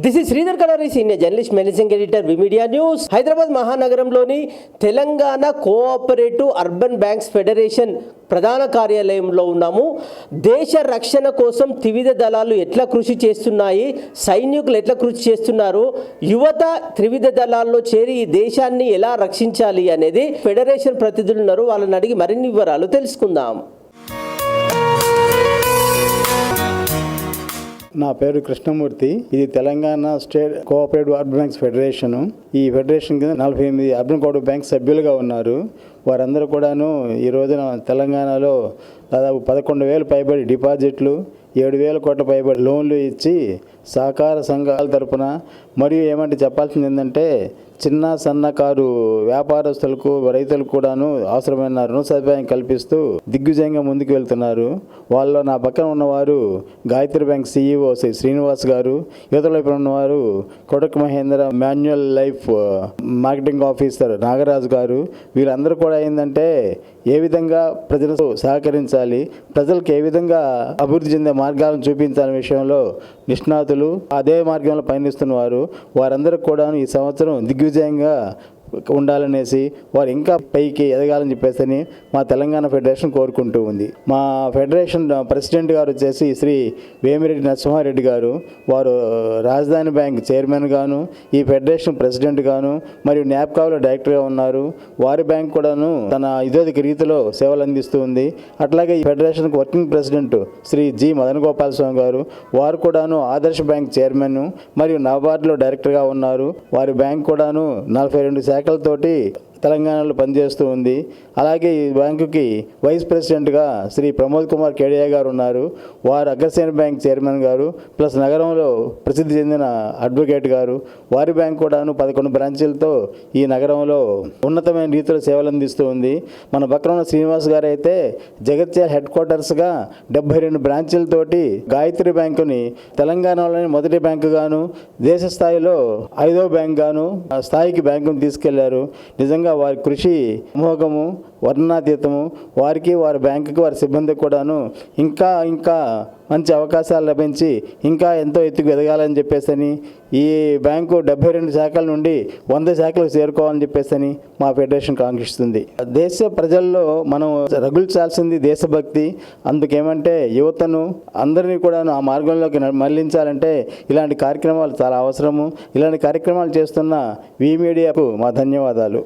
This is Sridhar Kalari senior journalist managing editor ViMedia news. Hyderabad మహానగరంలోని Telangana cooperative urban banks federation ప్రధాన కార్యాలయంలో ఉన్నాము. దేశ రక్షణ కోసం త్రివిధ దళాలు ఎట్లా కృషి చేస్తున్నాయి, సైనికులు ఎట్లా కృషి చేస్తున్నారు, యువత త్రివిధ దళాల్లో చేరి ఈ దేశాన్ని ఎలా రక్షించాలి అనేది ఫెడరేషన్ ప్రతినిధులు ఉన్నారు. వాళ్ళని అడిగి మరిన్ని వివరాలు తెలుసుకుందాం. నా పేరు కృష్ణమూర్తి. ఇది Telangana state cooperative urban banks federation. ఈ ఫెడరేషన్ కింద 48 అర్బన్ కోఆపరేటివ్ బ్యాంక్ సభ్యులుగా ఉన్నారు. వారందరూ కూడాను ఈ రోజున తెలంగాణలో దాదాపు 11,000 పైబడి డిపాజిట్లు, 7,000 కోట్ల పైబడి లోన్లు ఇచ్చి సహకార సంఘాల తరపున, మరియు ఏమంటే చెప్పాల్సింది ఏంటంటే చిన్న సన్నకారు వ్యాపారస్తులకు, రైతులకు కూడాను అవసరమైన రుణ సదుపాయం కల్పిస్తూ దిగ్విజయంగా ముందుకు వెళ్తున్నారు. వాళ్ళు నా పక్కన ఉన్నవారు గాయత్రి బ్యాంక్ CEO శ్రీ శ్రీనివాస్ గారు, యువత వైపు ఉన్నవారు Kotak Mahindra manual life marketing officer Nagaraju గారు. వీళ్ళందరూ కూడా ఏంటంటే ఏ విధంగా ప్రజలకు సహకరించాలి, ప్రజలకు ఏ విధంగా అభివృద్ధి చెందే మార్గాలను చూపించాలనే విషయంలో నిష్ణాతులు, అదే మార్గంలో పయనిస్తున్నవారు. వారందరూ కూడా ఈ సంవత్సరం దిగ్విజయంగా ఉండాలనేసి, వారు ఇంకా పైకి ఎదగాలని చెప్పేసి మా తెలంగాణ ఫెడరేషన్ కోరుకుంటూ ఉంది. మా ఫెడరేషన్ ప్రెసిడెంట్ గారు వచ్చేసి శ్రీ వేమిరెడ్డి నరసింహారెడ్డి గారు. వారు రాజధాని బ్యాంక్ చైర్మన్ గాను, ఈ ఫెడరేషన్ ప్రెసిడెంట్ గాను, మరియు న్యాప్కావ్లో డైరెక్టర్గా ఉన్నారు. వారి బ్యాంక్ కూడాను తన ఇదోదిక రీతిలో సేవలు అందిస్తూ ఉంది. అట్లాగే ఈ federation working president Shri G Madan Gopal Swamy గారు. వారు కూడాను ఆదర్శ బ్యాంక్ చైర్మన్ మరియు నబార్డ్లో డైరెక్టర్గా ఉన్నారు. వారి బ్యాంక్ కూడాను 42 శాఖలతోటి తెలంగాణలో పనిచేస్తూ ఉంది. అలాగే ఈ బ్యాంకుకి వైస్ ప్రెసిడెంట్గా శ్రీ ప్రమోద్ కుమార్ కేడియా గారు ఉన్నారు. వారు అగ్రసేన బ్యాంక్ చైర్మన్ గారు, ప్లస్ నగరంలో ప్రసిద్ధి చెందిన అడ్వకేట్ గారు. వారి బ్యాంక్ కూడాను 11 బ్రాంచీలతో ఈ నగరంలో ఉన్నతమైన రీతిలో సేవలు అందిస్తూ ఉంది. మన పక్కన ఉన్న శ్రీనివాస్ గారు అయితే జగత్యాల హెడ్ క్వార్టర్స్గా 72 బ్రాంచీలతోటి గాయత్రి బ్యాంకుని తెలంగాణలోని మొదటి బ్యాంకు గాను, దేశ స్థాయిలో 5వ బ్యాంక్ గాను స్థాయికి బ్యాంకును తీసుకెళ్లారు. నిజంగా వారి కృషి అమోఘము, వర్ణాతీతము. వారికి, వారి బ్యాంకుకి, వారి సిబ్బందికి కూడాను ఇంకా మంచి అవకాశాలు లభించి ఇంకా ఎంతో ఎత్తుకు ఎదగాలని చెప్పేసి, ఈ బ్యాంకు 72 శాఖల నుండి 100 శాఖలకు చేరుకోవాలని చెప్పేసి మా ఫెడరేషన్ కాంక్షిస్తుంది. దేశ ప్రజల్లో మనం రగుల్చాల్సింది దేశభక్తి. అందుకేమంటే యువతను అందరినీ కూడాను ఆ మార్గంలోకి మళ్లించాలంటే ఇలాంటి కార్యక్రమాలు చాలా అవసరము. ఇలాంటి కార్యక్రమాలు చేస్తున్న విమీడియాకు మా ధన్యవాదాలు.